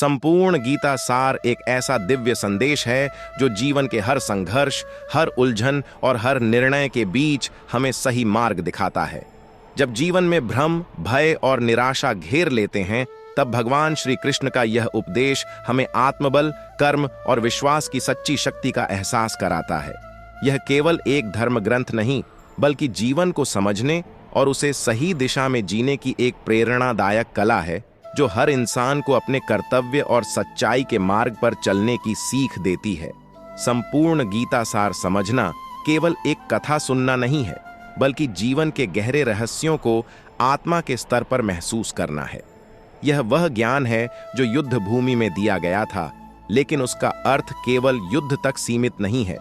संपूर्ण गीता सार एक ऐसा दिव्य संदेश है जो जीवन के हर संघर्ष, हर उलझन और हर निर्णय के बीच हमें सही मार्ग दिखाता है। जब जीवन में भ्रम, भय और निराशा घेर लेते हैं, तब भगवान श्री कृष्ण का यह उपदेश हमें आत्मबल, कर्म और विश्वास की सच्ची शक्ति का एहसास कराता है। यह केवल एक धर्म ग्रंथ नहीं, बल्कि जीवन को समझने और उसे सही दिशा में जीने की एक प्रेरणादायक कला है, जो हर इंसान को अपने कर्तव्य और सच्चाई के मार्ग पर चलने की सीख देती है। संपूर्ण गीता सार समझना केवल एक कथा सुनना नहीं है, बल्कि जीवन के गहरे रहस्यों को आत्मा के स्तर पर महसूस करना है। यह वह ज्ञान है जो युद्ध भूमि में दिया गया था, लेकिन उसका अर्थ केवल युद्ध तक सीमित नहीं है,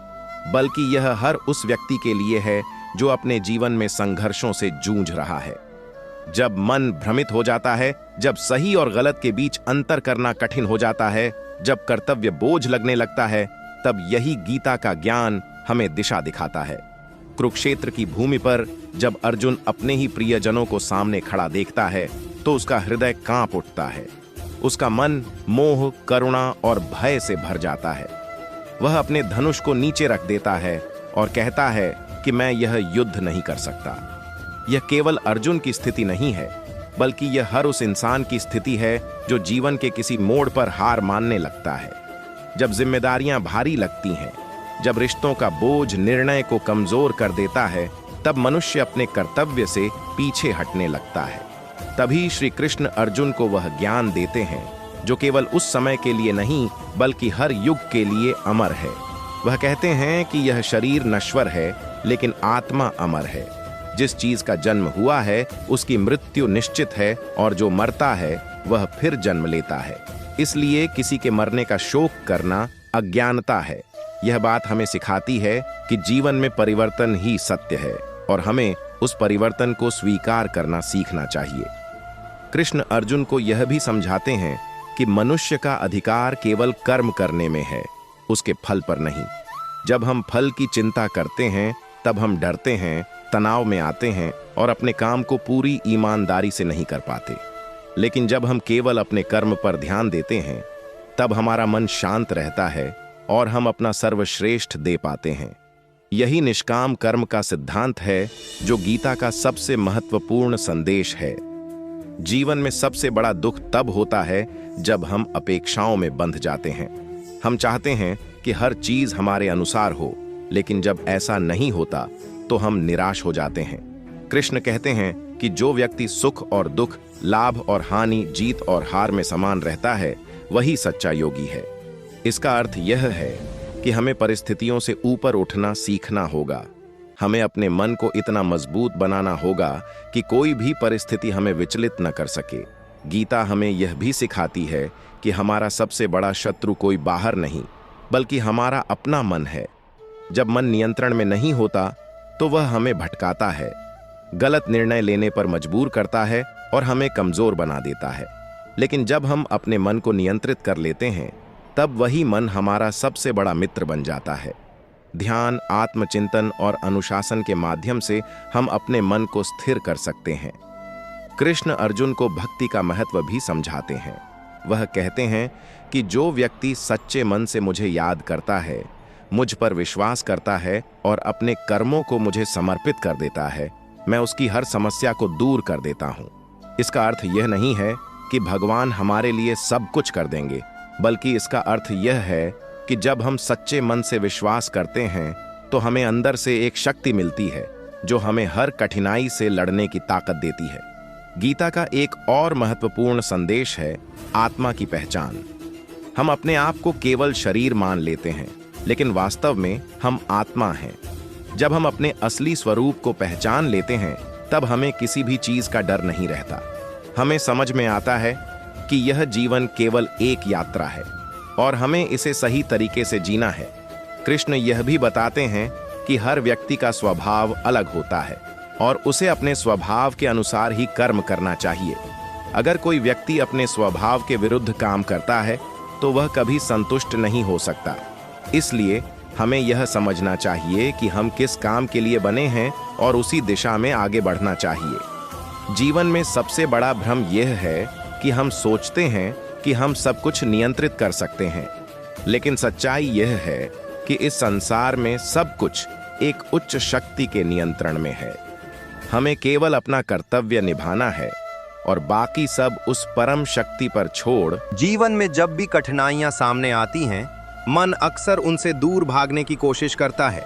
बल्कि यह हर उस व्यक्ति के लिए है जो अपने जीवन में संघर्षों से जूझ रहा है। जब मन भ्रमित हो जाता है, जब सही और गलत के बीच अंतर करना कठिन हो जाता है, जब कर्तव्य बोझ लगने लगता है, तब यही गीता का ज्ञान हमें दिशा दिखाता है। कुरुक्षेत्र की भूमि पर जब अर्जुन अपने ही प्रियजनों को सामने खड़ा देखता है, तो उसका हृदय कांप उठता है। उसका मन मोह, करुणा और भय से भर जाता है। वह अपने धनुष को नीचे रख देता है और कहता है कि मैं यह युद्ध नहीं कर सकता। यह केवल अर्जुन की स्थिति नहीं है, बल्कि यह हर उस इंसान की स्थिति है जो जीवन के किसी मोड़ पर हार मानने लगता है। जब जिम्मेदारियां भारी लगती हैं, जब रिश्तों का बोझ निर्णय को कमजोर कर देता है, तब मनुष्य अपने कर्तव्य से पीछे हटने लगता है। तभी श्री कृष्ण अर्जुन को वह ज्ञान देते हैं जो केवल उस समय के लिए नहीं, बल्कि हर युग के लिए अमर है। वह कहते हैं कि यह शरीर नश्वर है, लेकिन आत्मा अमर है। जिस चीज का जन्म हुआ है, उसकी मृत्यु निश्चित है, और जो मरता है वह फिर जन्म लेता है। इसलिए किसी के मरने का शोक करना अज्ञानता है। यह बात हमें सिखाती है कि जीवन में परिवर्तन ही सत्य है, और हमें उस परिवर्तन को स्वीकार करना सीखना चाहिए। कृष्ण अर्जुन को यह भी समझाते हैं कि मनुष्य का अधिकार केवल कर्म करने में है, उसके फल पर नहीं। जब हम फल की चिंता करते हैं, तब हम डरते हैं, तनाव में आते हैं और अपने काम को पूरी ईमानदारी से नहीं कर पाते। लेकिन जब हम केवल अपने कर्म पर ध्यान देते हैं, तब हमारा मन शांत रहता है और हम अपना सर्वश्रेष्ठ दे पाते हैं। यही निष्काम कर्म का सिद्धांत है, जो गीता का सबसे महत्वपूर्ण संदेश है। जीवन में सबसे बड़ा दुख तब होता है जब हम अपेक्षाओं में बंध जाते हैं। हम चाहते हैं कि हर चीज हमारे अनुसार हो, लेकिन जब ऐसा नहीं होता तो हम निराश हो जाते हैं। कृष्ण कहते हैं कि जो व्यक्ति सुख और दुख, लाभ और हानि, जीत और हार में समान रहता है, वही सच्चा योगी है। इसका अर्थ यह है कि हमें परिस्थितियों से ऊपर उठना सीखना होगा। हमें अपने मन को इतना मजबूत बनाना होगा कि कोई भी परिस्थिति हमें विचलित न कर सके। गीता हमें यह भी सिखाती है कि हमारा सबसे बड़ा शत्रु कोई बाहर नहीं, बल्कि हमारा अपना मन है। जब मन नियंत्रण में नहीं होता, तो वह हमें भटकाता है, गलत निर्णय लेने पर मजबूर करता है और हमें कमजोर बना देता है। लेकिन जब हम अपने मन को नियंत्रित कर लेते हैं, तब वही मन हमारा सबसे बड़ा मित्र बन जाता है। ध्यान, आत्मचिंतन और अनुशासन के माध्यम से हम अपने मन को स्थिर कर सकते हैं। कृष्ण अर्जुन को भक्ति का महत्व भी समझाते हैं। वह कहते हैं कि जो व्यक्ति सच्चे मन से मुझे याद करता है, मुझ पर विश्वास करता है और अपने कर्मों को मुझे समर्पित कर देता है, मैं उसकी हर समस्या को दूर कर देता हूँ। इसका अर्थ यह नहीं है कि भगवान हमारे लिए सब कुछ कर देंगे, बल्कि इसका अर्थ यह है कि जब हम सच्चे मन से विश्वास करते हैं, तो हमें अंदर से एक शक्ति मिलती है जो हमें हर कठिनाई से लड़ने की ताकत देती है। गीता का एक और महत्वपूर्ण संदेश है आत्मा की पहचान। हम अपने आप को केवल शरीर मान लेते हैं, लेकिन वास्तव में हम आत्मा हैं। जब हम अपने असली स्वरूप को पहचान लेते हैं, तब हमें किसी भी चीज का डर नहीं रहता। हमें समझ में आता है कि यह जीवन केवल एक यात्रा है और हमें इसे सही तरीके से जीना है। कृष्ण यह भी बताते हैं कि हर व्यक्ति का स्वभाव अलग होता है और उसे अपने स्वभाव के अनुसार ही कर्म करना चाहिए। अगर कोई व्यक्ति अपने स्वभाव के विरुद्ध काम करता है, तो वह कभी संतुष्ट नहीं हो सकता। इसलिए हमें यह समझना चाहिए कि हम किस काम के लिए बने हैं और उसी दिशा में आगे बढ़ना चाहिए। जीवन में सबसे बड़ा भ्रम यह है कि हम सोचते हैं कि हम सब कुछ नियंत्रित कर सकते हैं, लेकिन सच्चाई यह है कि इस संसार में सब कुछ एक उच्च शक्ति के नियंत्रण में है। हमें केवल अपना कर्तव्य निभाना है और बाकी सब उस परम शक्ति पर छोड़। जीवन में जब भी कठिनाइयां सामने आती हैं, मन अक्सर उनसे दूर भागने की कोशिश करता है,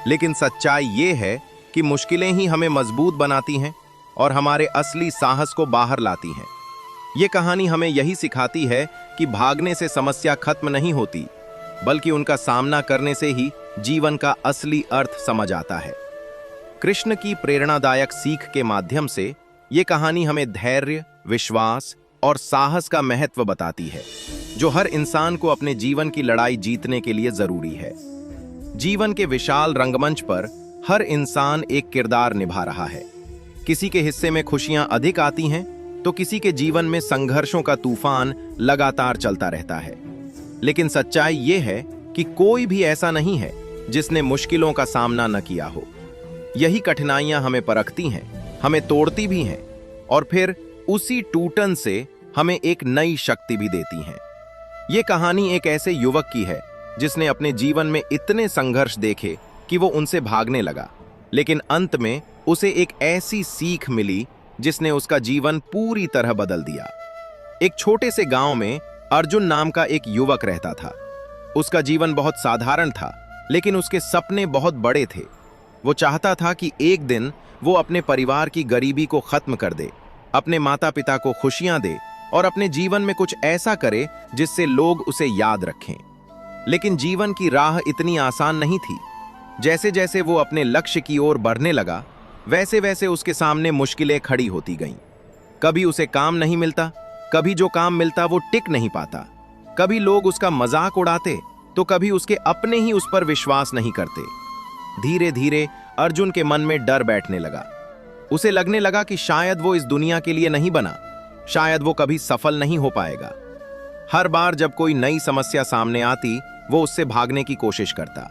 लेकिन सच्चाई ये है कि मुश्किलें ही हमें मजबूत बनाती हैं और हमारे असली साहस को बाहर लाती हैं। ये कहानी हमें यही सिखाती है कि भागने से समस्या खत्म नहीं होती, बल्कि उनका सामना करने से ही जीवन का असली अर्थ समझ आता है। कृष्ण की प्रेरणादायक सीख के माध्यम से ये कहानी हमें धैर्य, विश्वास और साहस का महत्व बताती है, जो हर इंसान को अपने जीवन की लड़ाई जीतने के लिए जरूरी है। जीवन के विशाल रंगमंच पर हर इंसान एक किरदार निभा रहा है। किसी के हिस्से में खुशियां अधिक आती हैं, तो किसी के जीवन में संघर्षों का तूफान लगातार चलता रहता है। लेकिन सच्चाई ये है कि कोई भी ऐसा नहीं है जिसने मुश्किलों का सामना न किया हो। यही कठिनाइयां हमें परखती हैं, हमें तोड़ती भी हैं और फिर उसी टूटन से हमें एक नई शक्ति भी देती हैं। ये कहानी एक ऐसे युवक की है जिसने अपने जीवन में इतने संघर्ष देखे कि वो उनसे भागने लगा, लेकिन अंत में उसे एक ऐसी सीख मिली जिसने उसका जीवन पूरी तरह बदल दिया। एक छोटे से गांव में अर्जुन नाम का एक युवक रहता था। उसका जीवन बहुत साधारण था, लेकिन उसके सपने बहुत बड़े थे। वो चाहता था कि एक दिन वो अपने परिवार की गरीबी को खत्म कर दे, अपने माता पिता को खुशियां दे और अपने जीवन में कुछ ऐसा करे जिससे लोग उसे याद रखें। लेकिन जीवन की राह इतनी आसान नहीं थी। जैसे जैसे वो अपने लक्ष्य की ओर बढ़ने लगा, वैसे वैसे उसके सामने मुश्किलें खड़ी होती गईं। कभी उसे काम नहीं मिलता, कभी जो काम मिलता वो टिक नहीं पाता, कभी लोग उसका मजाक उड़ाते, तो कभी उसके अपने ही उस पर विश्वास नहीं करते। धीरे धीरे अर्जुन के मन में डर बैठने लगा। उसे लगने लगा कि शायद वो इस दुनिया के लिए नहीं बना, शायद वो कभी सफल नहीं हो पाएगा। हर बार जब कोई नई समस्या सामने आती, वो उससे भागने की कोशिश करता।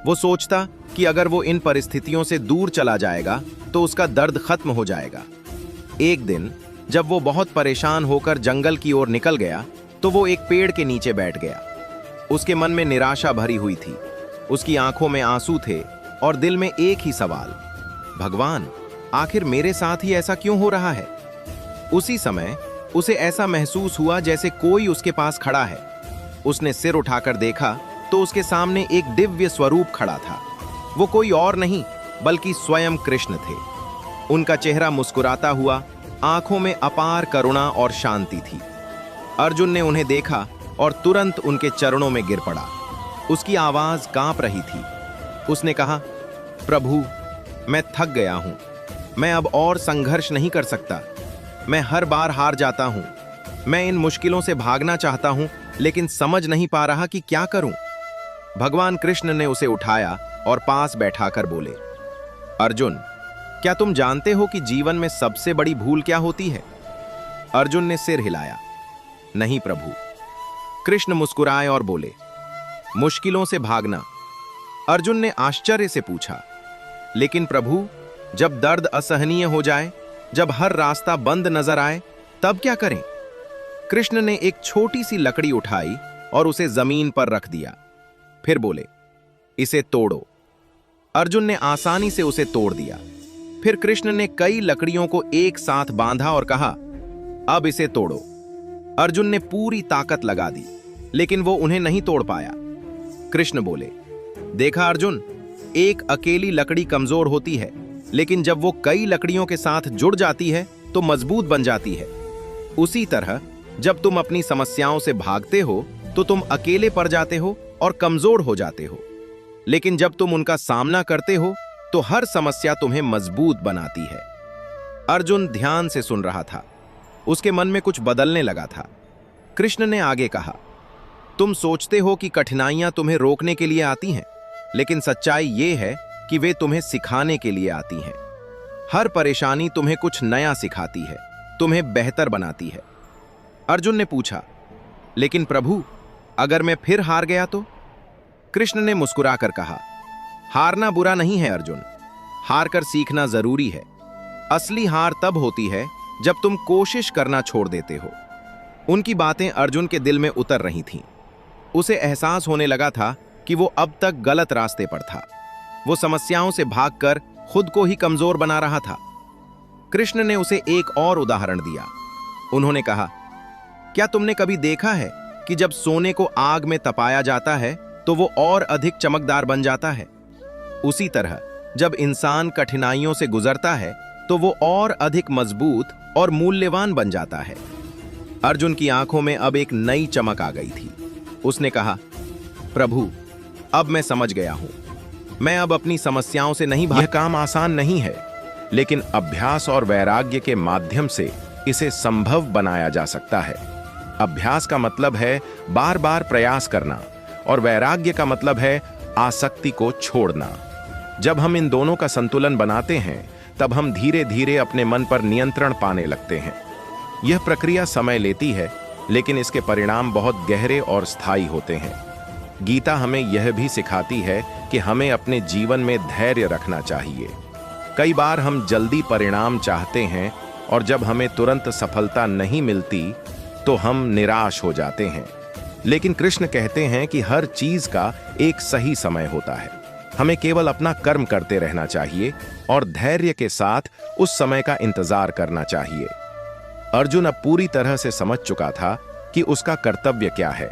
वो सोचता कि अगर वो इन परिस्थितियों से दूर चला जाएगा तो उसका दर्द खत्म हो जाएगा। एक दिन जब वो बहुत परेशान होकर जंगल की ओर निकल गया, तो वो एक पेड़ के नीचे बैठ गया। उसके मन में निराशा भरी हुई थी, उसकी आंखों में आंसू थे और दिल में एक ही सवाल, भगवान, आखिर मेरे साथ ही ऐसा क्यों हो रहा है? उसी समय उसे ऐसा महसूस हुआ जैसे कोई उसके पास खड़ा है। उसने सिर उठाकर देखा तो उसके सामने एक दिव्य स्वरूप खड़ा था। वो कोई और नहीं बल्कि स्वयं कृष्ण थे। उनका चेहरा मुस्कुराता हुआ, आंखों में अपार करुणा और शांति थी। अर्जुन ने उन्हें देखा और तुरंत उनके चरणों में गिर पड़ा। उसकी आवाज कांप रही थी। उसने कहा, प्रभु, मैं थक गया हूं। मैं अब और संघर्ष नहीं कर सकता। मैं हर बार हार जाता हूं। मैं इन मुश्किलों से भागना चाहता हूं, लेकिन समझ नहीं पा रहा कि क्या करूं। भगवान कृष्ण ने उसे उठाया और पास बैठाकर बोले, अर्जुन, क्या तुम जानते हो कि जीवन में सबसे बड़ी भूल क्या होती है? अर्जुन ने सिर हिलाया, नहीं प्रभु। कृष्ण मुस्कुराए और बोले, मुश्किलों से भागना। अर्जुन ने आश्चर्य से पूछा, लेकिन प्रभु, जब दर्द असहनीय हो जाए, जब हर रास्ता बंद नजर आए, तब क्या करें? कृष्ण ने एक छोटी सी लकड़ी उठाई और उसे जमीन पर रख दिया। फिर बोले, इसे तोड़ो। अर्जुन ने आसानी से उसे तोड़ दिया। फिर कृष्ण ने कई लकड़ियों को एक साथ बांधा और कहा, अब इसे तोड़ो। अर्जुन ने पूरी ताकत लगा दी, लेकिन वो उन्हें नहीं तोड़ पाया। कृष्ण बोले, देखा अर्जुन, एक अकेली लकड़ी कमजोर होती है, लेकिन जब वो कई लकड़ियों के साथ जुड़ जाती है तो मजबूत बन जाती है। उसी तरह जब तुम अपनी समस्याओं से भागते हो तो तुम अकेले पड़ जाते हो और कमजोर हो जाते हो, लेकिन जब तुम उनका सामना करते हो तो हर समस्या तुम्हें मजबूत बनाती है। अर्जुन ध्यान से सुन रहा था। उसके मन में कुछ बदलने लगा था। कृष्ण ने आगे कहा, तुम सोचते हो कि कठिनाइयां तुम्हें रोकने के लिए आती हैं, लेकिन सच्चाई ये है कि वे तुम्हें सिखाने के लिए आती हैं। हर परेशानी तुम्हें कुछ नया सिखाती है, तुम्हें बेहतर बनाती है। अर्जुन ने पूछा, लेकिन प्रभु, अगर मैं फिर हार गया तो? कृष्ण ने मुस्कुराकर कहा, हारना बुरा नहीं है अर्जुन, हार कर सीखना जरूरी है। असली हार तब होती है जब तुम कोशिश करना छोड़ देते हो। उनकी बातें अर्जुन के दिल में उतर रही थीं। उसे एहसास होने लगा था कि वो अब तक गलत रास्ते पर था। वो समस्याओं से भागकर खुद को ही कमजोर बना रहा था। कृष्ण ने उसे एक और उदाहरण दिया। उन्होंने कहा, क्या तुमने कभी देखा है कि जब सोने को आग में तपाया जाता है तो वो और अधिक चमकदार बन जाता है? उसी तरह जब इंसान कठिनाइयों से गुजरता है तो वो और अधिक मजबूत और मूल्यवान बन जाता है। अर्जुन की आंखों में अब एक नई चमक आ गई थी। उसने कहा, प्रभु, अब मैं समझ गया हूं। मैं अब अपनी समस्याओं से नहीं यह काम आसान नहीं है, लेकिन अभ्यास और वैराग्य के माध्यम से इसे संभव बनाया जा सकता है। अभ्यास का मतलब है बार बार प्रयास करना, और वैराग्य का मतलब है आसक्ति को छोड़ना। जब हम इन दोनों का संतुलन बनाते हैं, तब हम धीरे धीरे अपने मन पर नियंत्रण पाने लगते हैं। यह प्रक्रिया समय लेती है, लेकिन इसके परिणाम बहुत गहरे और स्थायी होते हैं। गीता हमें यह भी सिखाती है कि हमें अपने जीवन में धैर्य रखना चाहिए। कई बार हम जल्दी परिणाम चाहते हैं, और जब हमें तुरंत सफलता नहीं मिलती तो हम निराश हो जाते हैं। लेकिन कृष्ण कहते हैं कि हर चीज का एक सही समय होता है। हमें केवल अपना कर्म करते रहना चाहिए और धैर्य के साथ उस समय का इंतजार करना चाहिए। अर्जुन अब पूरी तरह से समझ चुका था कि उसका कर्तव्य क्या है,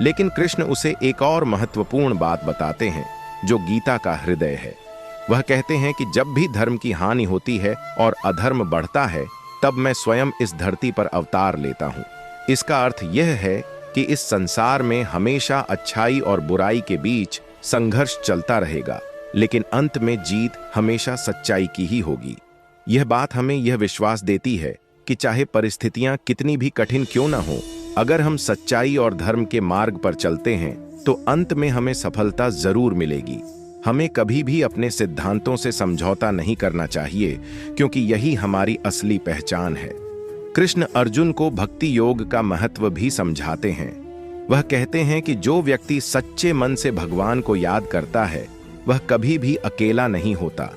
लेकिन कृष्ण उसे एक और महत्वपूर्ण बात बताते हैं जो गीता का हृदय है। वह कहते हैं कि जब भी धर्म की हानि होती है और अधर्म बढ़ता है, तब मैं स्वयं इस धरती पर अवतार लेता हूं। इसका अर्थ यह है कि इस संसार में हमेशा अच्छाई और बुराई के बीच संघर्ष चलता रहेगा, लेकिन अंत में जीत हमेशा सच्चाई की ही होगी। यह बात हमें यह विश्वास देती है कि चाहे परिस्थितियां कितनी भी कठिन क्यों न हो, अगर हम सच्चाई और धर्म के मार्ग पर चलते हैं तो अंत में हमें सफलता जरूर मिलेगी। हमें कभी भी अपने सिद्धांतों से समझौता नहीं करना चाहिए, क्योंकि यही हमारी असली पहचान है। कृष्ण अर्जुन को भक्ति योग का महत्व भी समझाते हैं। वह कहते हैं कि जो व्यक्ति सच्चे मन से भगवान को याद करता है, वह कभी भी अकेला नहीं होता।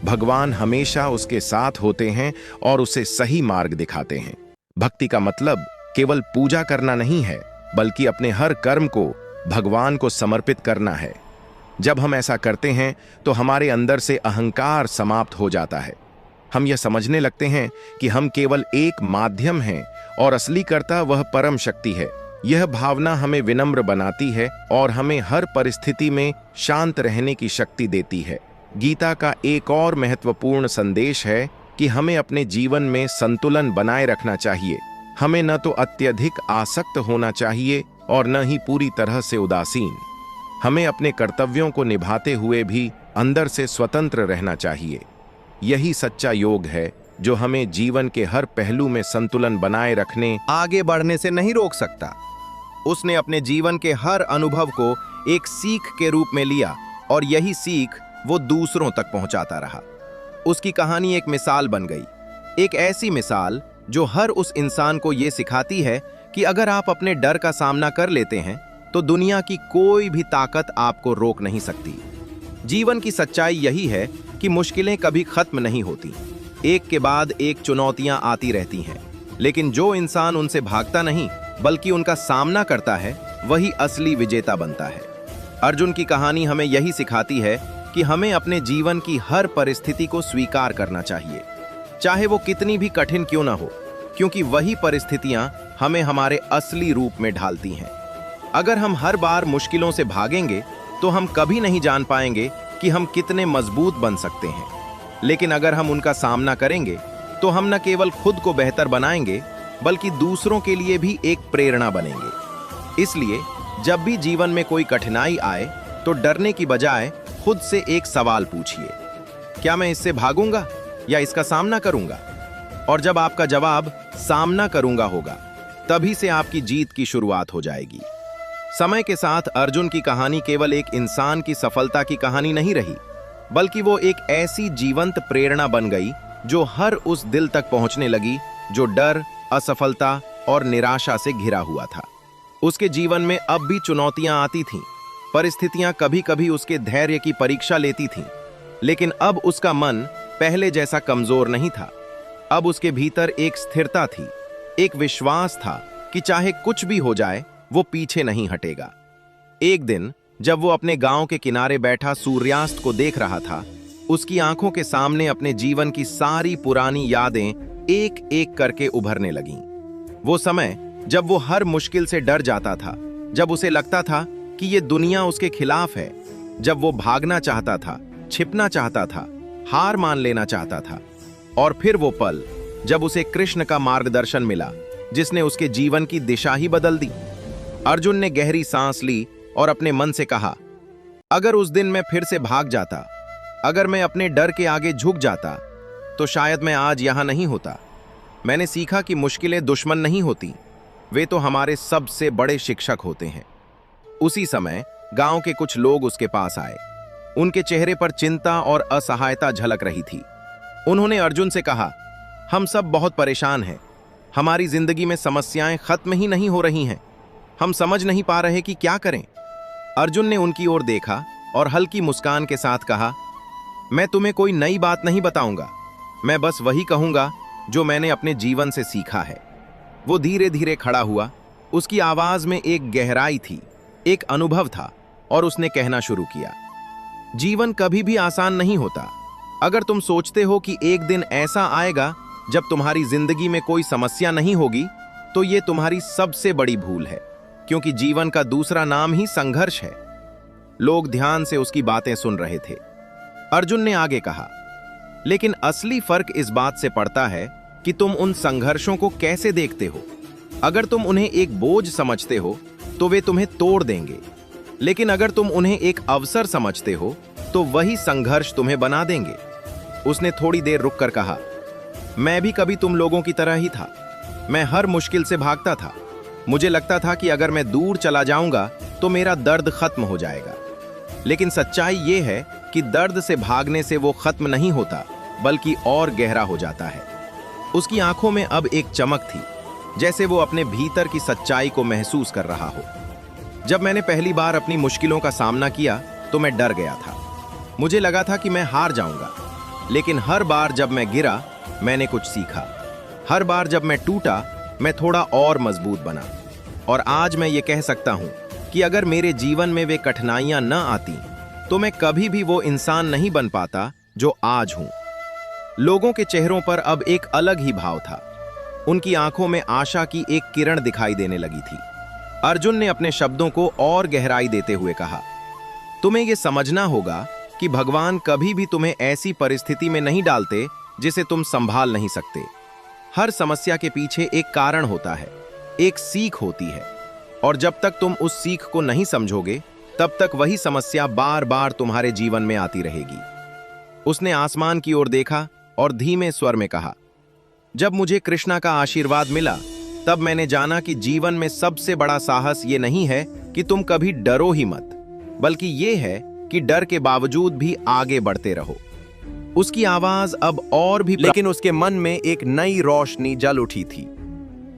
भगवान हमेशा उसके साथ होते हैं और उसे सही मार्ग दिखाते हैं। भक्ति का मतलब केवल पूजा करना नहीं है, बल्कि अपने हर कर्म को भगवान को समर्पित करना है। जब हम ऐसा करते हैं तो हमारे अंदर से अहंकार समाप्त हो जाता है। हम यह समझने लगते हैं कि हम केवल एक माध्यम हैं और असली कर्ता वह परम शक्ति है। यह भावना हमें विनम्र बनाती है और हमें हर परिस्थिति में शांत रहने की शक्ति देती है। गीता का एक और महत्वपूर्ण संदेश है कि हमें अपने जीवन में संतुलन बनाए रखना चाहिए। हमें न तो अत्यधिक आसक्त होना चाहिए और न ही पूरी तरह से उदासीन। हमें अपने कर्तव्यों को निभाते हुए भी अंदर से स्वतंत्र रहना चाहिए। यही सच्चा योग है जो हमें जीवन के हर पहलू में संतुलन बनाए रखने, आगे बढ़ने से नहीं रोक सकता। उसने अपने जीवन के हर अनुभव को एक सीख के रूप में लिया और यही सीख वो दूसरों तक पहुंचाता रहा। उसकी कहानी एक मिसाल बन गई, एक ऐसी मिसाल जो हर उस इंसान को ये सिखाती है कि अगर आप अपने डर का सामना कर लेते हैं तो दुनिया की कोई भी ताकत आपको रोक नहीं सकती। जीवन की सच्चाई यही है कि मुश्किलें कभी खत्म नहीं होती। एक के बाद एक चुनौतियां आती रहती हैं, लेकिन जो इंसान उनसे भागता नहीं बल्कि उनका सामना करता है, वही असली विजेता बनता है। अर्जुन की कहानी हमें यही सिखाती है कि हमें अपने जीवन की हर परिस्थिति को स्वीकार करना चाहिए, चाहे वो कितनी भी कठिन क्यों ना हो, क्योंकि वही परिस्थितियां हमें हमारे असली रूप में ढालती हैं। अगर हम हर बार मुश्किलों से भागेंगे तो हम कभी नहीं जान पाएंगे कि हम कितने मजबूत बन सकते हैं। लेकिन अगर हम उनका सामना करेंगे तो हम न केवल खुद को बेहतर बनाएंगे बल्कि दूसरों के लिए भी एक प्रेरणा बनेंगे। इसलिए जब भी जीवन में कोई कठिनाई आए तो डरने की बजाय खुद से एक सवाल पूछिए, क्या मैं इससे भागूंगा या इसका सामना करूंगा? और जब आपका जवाब सामना करूंगा होगा, तभी से आपकी जीत की शुरुआत हो जाएगी। समय के साथ अर्जुन की कहानी केवल एक इंसान की सफलता की कहानी नहीं रही, बल्कि वो एक ऐसी जीवंत प्रेरणा बन गई जो हर उस दिल तक पहुंचने लगी जो डर, असफलता और निराशा से घिरा हुआ था। उसके जीवन में अब भी चुनौतियां आती थीं, परिस्थितियां कभी कभी उसके धैर्य की परीक्षा लेती थीं, लेकिन अब उसका मन पहले जैसा कमजोर नहीं था। अब उसके भीतर एक स्थिरता थी, एक विश्वास था कि चाहे कुछ भी हो जाए वो पीछे नहीं हटेगा। एक दिन जब वो अपने गांव के किनारे बैठा सूर्यास्त को देख रहा था, उसकी आंखों के सामने अपने जीवन की सारी पुरानी यादें एक एक करके उभरने लगीं। वो समय जब वो हर मुश्किल से डर जाता था, जब उसे लगता था कि ये दुनिया उसके खिलाफ है, जब वो भागना चाहता था, छिपना चाहता था, हार मान लेना चाहता था। और फिर वो पल जब उसे कृष्ण का मार्गदर्शन मिला, जिसने उसके जीवन की दिशा ही बदल दी। अर्जुन ने गहरी सांस ली और अपने मन से कहा, अगर उस दिन मैं फिर से भाग जाता, अगर मैं अपने डर के आगे झुक जाता, तो शायद मैं आज यहां नहीं होता। मैंने सीखा कि मुश्किलें दुश्मन नहीं होती, वे तो हमारे सबसे बड़े शिक्षक होते हैं। उसी समय गांव के कुछ लोग उसके पास आए। उनके चेहरे पर चिंता और असहायता झलक रही थी। उन्होंने अर्जुन से कहा, हम सब बहुत परेशान हैं, हमारी जिंदगी में समस्याएं खत्म ही नहीं हो रही हैं, हम समझ नहीं पा रहे कि क्या करें। अर्जुन ने उनकी ओर देखा और हल्की मुस्कान के साथ कहा, मैं तुम्हें कोई नई बात नहीं बताऊंगा, मैं बस वही कहूंगा जो मैंने अपने जीवन से सीखा है। वो धीरे धीरे खड़ा हुआ, उसकी आवाज में एक गहराई थी, एक अनुभव था, और उसने कहना शुरू किया, जीवन कभी भी आसान नहीं होता। अगर तुम सोचते हो कि एक दिन ऐसा आएगा जब तुम्हारी जिंदगी में कोई समस्या नहीं होगी, तो ये तुम्हारी सबसे बड़ी भूल है, क्योंकि जीवन का दूसरा नाम ही संघर्ष है। लोग ध्यान से उसकी बातें सुन रहे थे। अर्जुन ने आगे कहा, लेकिन असली फर्क इस बात से पड़ता है कि तुम उन संघर्षों को कैसे देखते हो। अगर तुम उन्हें एक बोझ समझते हो तो वे तुम्हें तोड़ देंगे, लेकिन अगर तुम उन्हें एक अवसर समझते हो तो वही संघर्ष तुम्हें बना देंगे। उसने थोड़ी देर रुककर कहा, मैं भी कभी तुम लोगों की तरह ही था। मैं हर मुश्किल से भागता था। मुझे लगता था कि अगर मैं दूर चला जाऊंगा तो मेरा दर्द खत्म हो जाएगा। लेकिन सच्चाई ये है कि दर्द से भागने से वो खत्म नहीं होता, बल्कि और गहरा हो जाता है। उसकी आंखों में अब एक चमक थी, जैसे वो अपने भीतर की सच्चाई को महसूस कर रहा हो। जब मैंने पहली बार अपनी मुश्किलों का सामना किया तो मैं डर गया था। मुझे लगा था कि मैं हार जाऊंगा, लेकिन हर बार जब मैं गिरा मैंने कुछ सीखा। हर बार जब मैं टूटा मैं थोड़ा और मजबूत बना। और आज मैं ये कह सकता हूं कि अगर मेरे जीवन में वे कठिनाइयां न आती तो मैं कभी भी वो इंसान नहीं बन पाता जो आज हूं। लोगों के चेहरों पर अब एक अलग ही भाव था। उनकी आंखों में आशा की एक किरण दिखाई देने लगी थी। अर्जुन ने अपने शब्दों को और गहराई देते हुए कहा, तुम्हें यह समझना होगा कि भगवान कभी भी तुम्हें ऐसी परिस्थिति में नहीं डालते जिसे तुम संभाल नहीं सकते। हर समस्या के पीछे एक कारण होता है, एक सीख होती है, और जब तक तुम उस सीख को नहीं समझोगे तब तक वही समस्या बार बार तुम्हारे जीवन में आती रहेगी। उसने आसमान की ओर देखा और धीमे स्वर में कहा, जब मुझे कृष्णा का आशीर्वाद मिला तब मैंने जाना कि जीवन में सबसे बड़ा साहस ये नहीं है कि तुम कभी डरो ही मत, बल्कि ये है कि डर के बावजूद भी आगे बढ़ते रहो। उसकी आवाज अब और भी, लेकिन उसके मन में एक नई रोशनी जल उठी थी।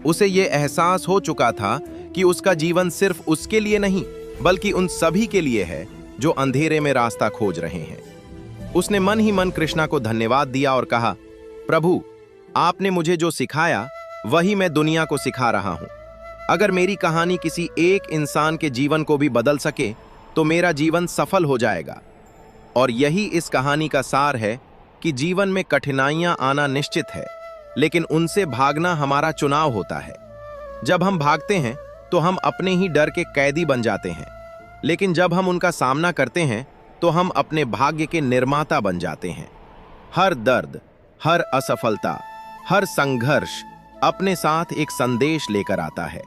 उसे यह एहसास हो चुका था कि उसका जीवन सिर्फ उसके लिए नहीं, बल्कि उन सभी के लिए है जो अंधेरे में रास्ता खोज रहे हैं। उसने मन ही मन कृष्णा को धन्यवाद दिया और कहा, प्रभु, आपने मुझे जो सिखाया वही मैं दुनिया को सिखा रहा हूं। अगर मेरी कहानी किसी एक इंसान के जीवन को भी बदल सके तो मेरा जीवन सफल हो जाएगा। और यही इस कहानी का सार है कि जीवन में कठिनाइयां आना निश्चित है, लेकिन उनसे भागना हमारा चुनाव होता है। जब हम भागते हैं तो हम अपने ही डर के कैदी बन जाते हैं, लेकिन जब हम उनका सामना करते हैं तो हम अपने भाग्य के निर्माता बन जाते हैं। हर दर्द, हर असफलता, हर संघर्ष अपने साथ एक संदेश लेकर आता है।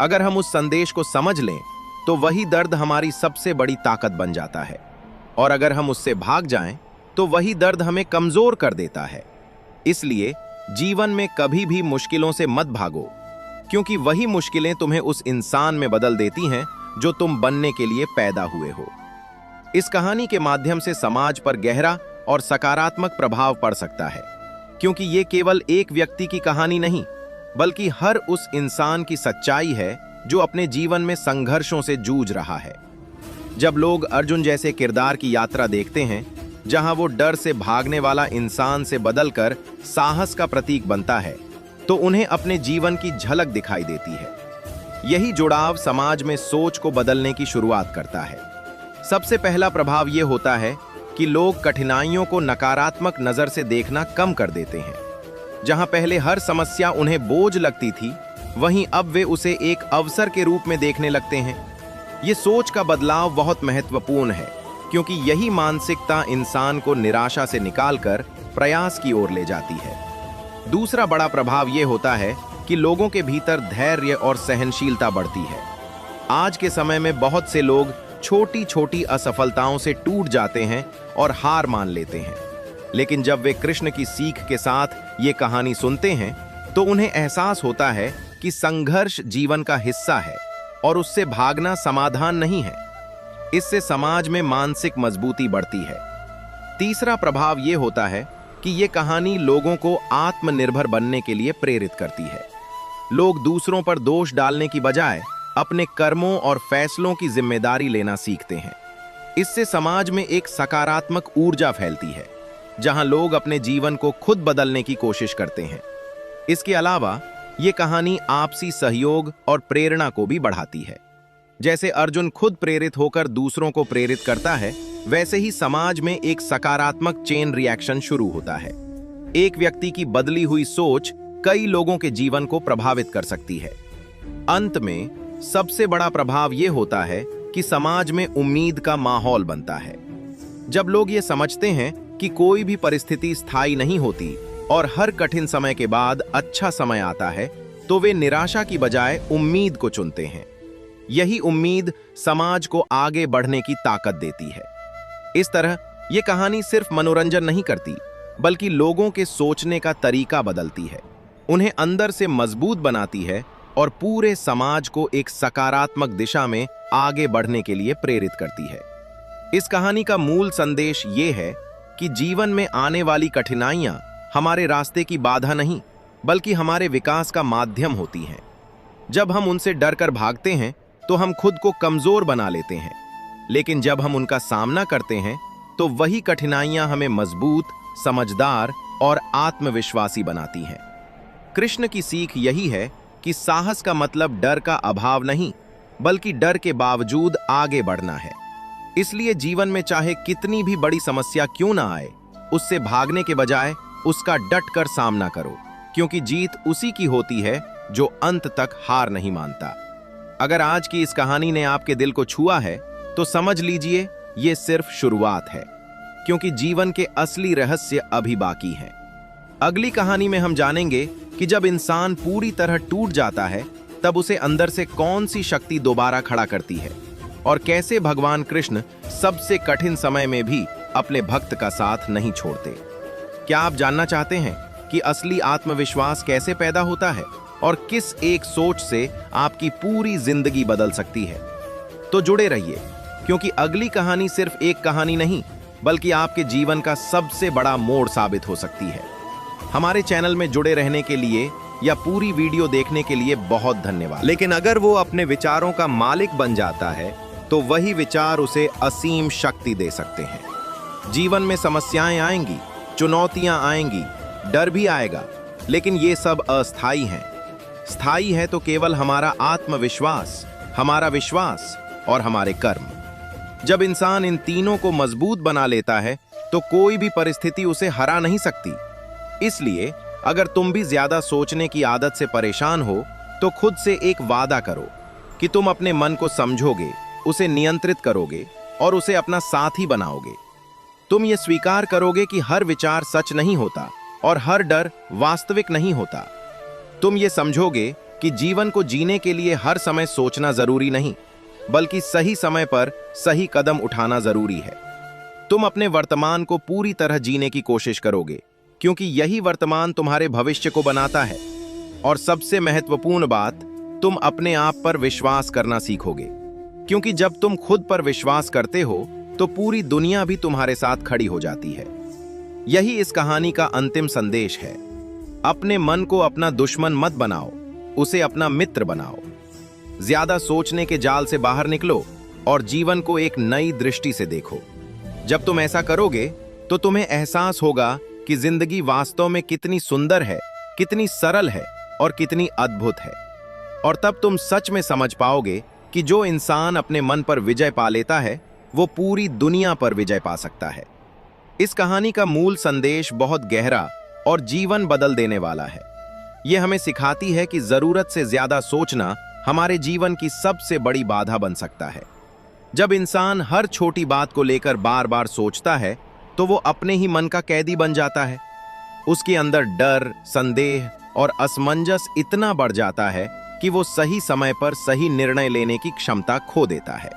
अगर हम उस संदेश को समझ लें तो वही दर्द हमारी सबसे बड़ी ताकत बन जाता है, और अगर हम उससे भाग जाएं तो वही दर्द हमें कमजोर कर देता है। इसलिए जीवन में कभी भी मुश्किलों से मत भागो, क्योंकि वही मुश्किलें तुम्हें उस इंसान में बदल देती हैं जो तुम बनने के लिए पैदा हुए हो। इस कहानी के माध्यम से समाज पर गहरा और सकारात्मक प्रभाव पड़ सकता है, क्योंकि ये केवल एक व्यक्ति की कहानी नहीं, बल्कि हर उस इंसान की सच्चाई है जो अपने जीवन में संघर्षों से जूझ रहा है। जब लोग अर्जुन जैसे किरदार की यात्रा देखते हैं, जहां वो डर से भागने वाला इंसान से बदलकर साहस का प्रतीक बनता है, तो तो उन्हें अपने जीवन की झलक दिखाई देती है। यही जुड़ाव समाज में सोच को बदलने की शुरुआत करता है। सबसे पहला प्रभाव यह होता है कि लोग कठिनाइयों को नकारात्मक नजर से देखना कम कर देते हैं। जहां पहले हर समस्या उन्हें बोझ लगती थी, वहीं अब वे उसे एक अवसर के रूप में देखने लगते हैं। ये सोच का बदलाव बहुत महत्वपूर्ण है, क्योंकि यही मानसिकता इंसान को निराशा से निकालकर प्रयास की ओर ले जाती है। दूसरा बड़ा प्रभाव यह होता है कि लोगों के भीतर धैर्य और सहनशीलता बढ़ती है। आज के समय में बहुत से लोग छोटी छोटी असफलताओं से टूट जाते हैं और हार मान लेते हैं, लेकिन जब वे कृष्ण की सीख के साथ ये कहानी सुनते हैं तो उन्हें एहसास होता है कि संघर्ष जीवन का हिस्सा है और उससे भागना समाधान नहीं है। इससे समाज में मानसिक मजबूती बढ़ती है। तीसरा प्रभाव यह होता है कि यह कहानी लोगों को आत्मनिर्भर बनने के लिए प्रेरित करती है। लोग दूसरों पर दोष डालने की बजाय अपने कर्मों और फैसलों की जिम्मेदारी लेना सीखते हैं। इससे समाज में एक सकारात्मक ऊर्जा फैलती है, जहां लोग अपने जीवन को खुद बदलने की कोशिश करते हैं। इसके अलावा ये कहानी आपसी सहयोग और प्रेरणा को भी बढ़ाती है। जैसे अर्जुन खुद प्रेरित होकर दूसरों को प्रेरित करता है, वैसे ही समाज में एक सकारात्मक चेन रिएक्शन शुरू होता है। एक व्यक्ति की बदली हुई सोच कई लोगों के जीवन को प्रभावित कर सकती है। अंत में सबसे बड़ा प्रभाव यह होता है कि समाज में उम्मीद का माहौल बनता है। जब लोग ये समझते हैं कि कोई भी परिस्थिति स्थायी नहीं होती और हर कठिन समय के बाद अच्छा समय आता है, तो वे निराशा की बजाय उम्मीद को चुनते हैं। यही उम्मीद समाज को आगे बढ़ने की ताकत देती है। इस तरह ये कहानी सिर्फ मनोरंजन नहीं करती, बल्कि लोगों के सोचने का तरीका बदलती है, उन्हें अंदर से मजबूत बनाती है और पूरे समाज को एक सकारात्मक दिशा में आगे बढ़ने के लिए प्रेरित करती है। इस कहानी का मूल संदेश ये है कि जीवन में आने वाली कठिनाइयां हमारे रास्ते की बाधा नहीं, बल्कि हमारे विकास का माध्यम होती हैं। जब हम उनसे डरकर भागते हैं तो हम खुद को कमजोर बना लेते हैं, लेकिन जब हम उनका सामना करते हैं तो वही कठिनाइयां हमें मजबूत, समझदार और आत्मविश्वासी बनाती हैं। कृष्ण की सीख यही है कि साहस का मतलब डर का अभाव नहीं, बल्कि डर के बावजूद आगे बढ़ना है। इसलिए जीवन में चाहे कितनी भी बड़ी समस्या क्यों ना आए, उससे भागने के बजाय उसका डटकर सामना करो, क्योंकि जीत उसी की होती है जो अंत तक हार नहीं मानता। अगर आज की इस कहानी ने आपके दिल को छुआ है, तो समझ लीजिए ये सिर्फ शुरुआत है, क्योंकि जीवन के असली रहस्य अभी बाकी हैं। अगली कहानी में हम जानेंगे कि जब इंसान पूरी तरह टूट जाता है, तब उसे अंदर से कौन सी शक्ति दोबारा खड़ा करती है, और कैसे भगवान कृष्ण सबसे कठिन समय में भी अपने भक्त का साथ नहीं छोड़ते। क्या आप जानना चाहते हैं कि असली आत्मविश्वास कैसे पैदा होता है और किस एक सोच से आपकी पूरी जिंदगी बदल सकती है? तो जुड़े रहिए, क्योंकि अगली कहानी सिर्फ एक कहानी नहीं, बल्कि आपके जीवन का सबसे बड़ा मोड़ साबित हो सकती है। हमारे चैनल में जुड़े रहने के लिए या पूरी वीडियो देखने के लिए बहुत धन्यवाद। लेकिन अगर वो अपने विचारों का मालिक बन जाता है, तो वही विचार उसे असीम शक्ति दे सकते हैं। जीवन में समस्याएं आएंगी, चुनौतियां आएंगी, डर भी आएगा, लेकिन ये सब अस्थायी हैं। स्थायी है तो केवल हमारा आत्मविश्वास, हमारा विश्वास और हमारे कर्म। जब इंसान इन तीनों को मजबूत बना लेता है, तो कोई भी परिस्थिति उसे हरा नहीं सकती। इसलिए अगर तुम भी ज्यादा सोचने की आदत से परेशान हो, तो खुद से एक वादा करो कि तुम अपने मन को समझोगे, उसे नियंत्रित करोगे और उसे अपना साथी बनाओगे। तुम ये स्वीकार करोगे कि हर विचार सच नहीं होता और हर डर वास्तविक नहीं होता। तुम ये समझोगे कि जीवन को जीने के लिए हर समय सोचना जरूरी नहीं, बल्कि सही समय पर सही कदम उठाना जरूरी है। तुम अपने वर्तमान को पूरी तरह जीने की कोशिश करोगे, क्योंकि यही वर्तमान तुम्हारे भविष्य को बनाता है। और सबसे महत्वपूर्ण बात, तुम अपने आप पर विश्वास करना सीखोगे, क्योंकि जब तुम खुद पर विश्वास करते हो, तो पूरी दुनिया भी तुम्हारे साथ खड़ी हो जाती है। यही इस कहानी का अंतिम संदेश है। अपने मन को अपना दुश्मन मत बनाओ, उसे अपना मित्र बनाओ। ज्यादा सोचने के जाल से बाहर निकलो और जीवन को एक नई दृष्टि से देखो। जब तुम ऐसा करोगे, तो तुम्हें एहसास होगा कि जिंदगी वास्तव में कितनी सुंदर है, कितनी सरल है और कितनी अद्भुत है। और तब तुम सच में समझ पाओगे कि जो इंसान अपने मन पर विजय पा लेता है वो पूरी दुनिया पर विजय पा सकता है। इस कहानी का मूल संदेश बहुत गहरा और जीवन बदल देने वाला है। यह हमें सिखाती है कि जरूरत से ज्यादा सोचना हमारे जीवन की सबसे बड़ी बाधा बन सकता है। जब इंसान हर छोटी बात को लेकर बार बार सोचता है तो वो अपने ही मन का कैदी बन जाता है। उसके अंदर डर, संदेह और असमंजस इतना बढ़ जाता है कि वो सही समय पर सही निर्णय लेने की क्षमता खो देता है।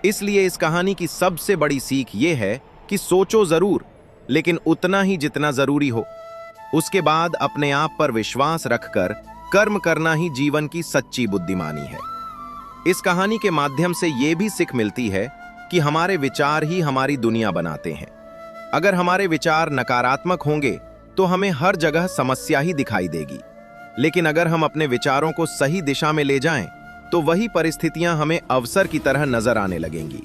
इसलिए इस कहानी की सबसे बड़ी सीख ये है कि सोचो जरूर, लेकिन उतना ही जितना जरूरी हो। उसके बाद अपने आप पर विश्वास रखकर कर्म करना ही जीवन की सच्ची बुद्धिमानी है। इस कहानी के माध्यम से ये भी सीख मिलती है कि हमारे विचार ही हमारी दुनिया बनाते हैं। अगर हमारे विचार नकारात्मक होंगे तो हमें हर जगह समस्या ही दिखाई देगी, लेकिन अगर हम अपने विचारों को सही दिशा में ले जाएं तो वही परिस्थितियां हमें अवसर की तरह नजर आने लगेंगी।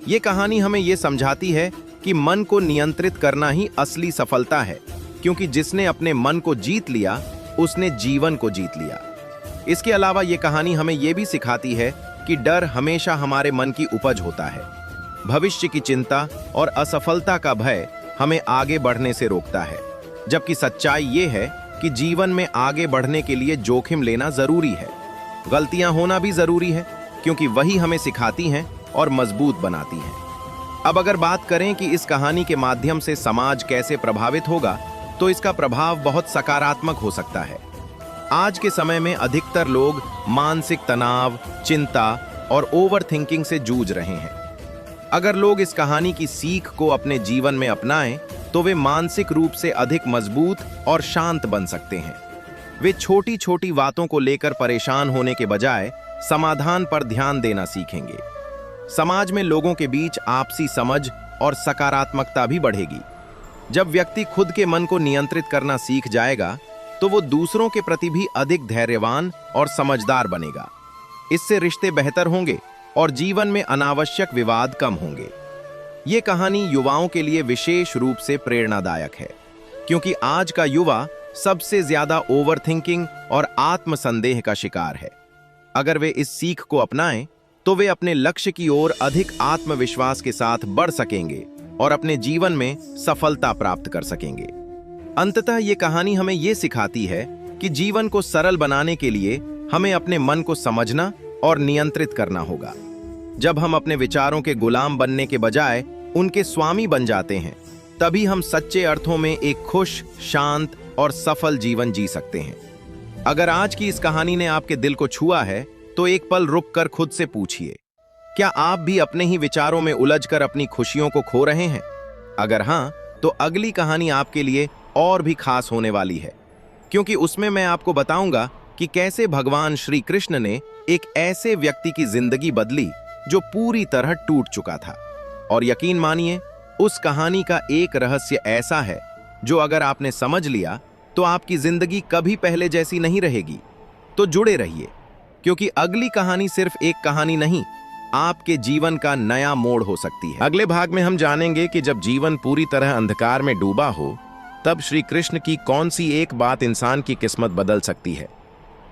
ये कहानी हमें ये समझाती है कि मन को नियंत्रित करना ही असली सफलता है, क्योंकि जिसने अपने मन को जीत लिया उसने जीवन को जीत लिया। इसके अलावा ये कहानी हमें यह भी सिखाती है कि डर हमेशा हमारे मन की उपज होता है। भविष्य की चिंता और असफलता का भय हमें आगे बढ़ने से रोकता है, जबकि सच्चाई ये है कि जीवन में आगे बढ़ने के लिए जोखिम लेना जरूरी है। गलतियां होना भी जरूरी है, क्योंकि वही हमें सिखाती हैं और मजबूत बनाती हैं। अब अगर बात करें कि इस कहानी के माध्यम से समाज कैसे प्रभावित होगा, तो इसका प्रभाव बहुत सकारात्मक हो सकता है। आज के समय में अधिकतर लोग मानसिक तनाव, चिंता और ओवरथिंकिंग से जूझ रहे हैं। अगर लोग इस कहानी की सीख को अपने जीवन में अपनाएं तो वे मानसिक रूप से अधिक मजबूत और शांत बन सकते हैं। वे छोटी छोटी बातों को लेकर परेशान होने के बजाय समाधान पर ध्यान देना सीखेंगे। समाज में लोगों के बीच आपसी समझ और सकारात्मकता भी बढ़ेगी। जब व्यक्ति खुद के मन को नियंत्रित करना सीख जाएगा तो वो दूसरों के प्रति भी अधिक धैर्यवान और समझदार बनेगा। इससे रिश्ते बेहतर होंगे और जीवन में अनावश्यक विवाद कम होंगे। ये कहानी युवाओं के लिए विशेष रूप से प्रेरणादायक है, क्योंकि आज का युवा सबसे ज्यादा ओवरथिंकिंग और आत्मसंदेह का शिकार है। अगर वे इस सीख को अपनाएं तो वे अपने लक्ष्य की ओर अधिक आत्मविश्वास के साथ बढ़ सकेंगे और अपने जीवन में सफलता प्राप्त कर सकेंगे। अंततः ये कहानी हमें ये सिखाती है कि जीवन को सरल बनाने के लिए हमें अपने मन को समझना और नियंत्रित करना होगा। जब हम अपने विचारों के गुलाम बनने के बजाय उनके स्वामी बन जाते हैं, तभी हम सच्चे अर्थों में एक खुश, शांत और सफल जीवन जी सकते हैं। अगर आज की इस कहानी ने आपके दिल को छुआ है तो एक पल रुककर खुद से पूछिए, क्या आप भी अपने ही विचारों में उलझकर अपनी खुशियों को खो रहे हैं? अगर हां, तो अगली कहानी आपके लिए और भी खास होने वाली है, क्योंकि उसमें मैं आपको बताऊंगा कि कैसे भगवान श्री कृष्ण ने एक ऐसे व्यक्ति की जिंदगी बदली जो पूरी तरह टूट चुका था। और यकीन मानिए, उस कहानी का एक रहस्य ऐसा है जो अगर आपने समझ लिया तो आपकी जिंदगी कभी पहले जैसी नहीं रहेगी। तो जुड़े रहिए, क्योंकि अगली कहानी सिर्फ एक कहानी नहीं, आपके जीवन का नया मोड़ हो सकती है। अगले भाग में हम जानेंगे कि जब जीवन पूरी तरह अंधकार में डूबा हो, तब श्री कृष्ण की कौन सी एक बात इंसान की किस्मत बदल सकती है।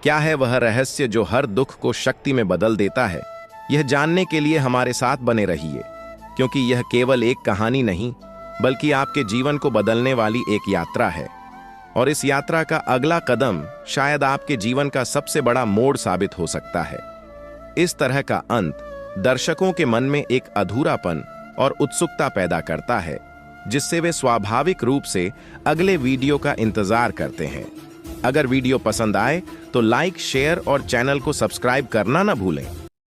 क्या है वह रहस्य जो हर दुख को शक्ति में बदल देता है? यह जानने के लिए हमारे साथ बने रहिए, क्योंकि यह केवल एक कहानी नहीं, बल्कि आपके जीवन को बदलने वाली एक यात्रा है। और इस यात्रा का अगला कदम शायद आपके जीवन का सबसे बड़ा मोड़ साबित हो सकता है। इस तरह का अंत दर्शकों के मन में एक अधूरापन और उत्सुकता पैदा करता है, जिससे वे स्वाभाविक रूप से अगले वीडियो का इंतजार करते हैं। अगर वीडियो पसंद आए तो लाइक, शेयर और चैनल को सब्सक्राइब करना ना भूलें।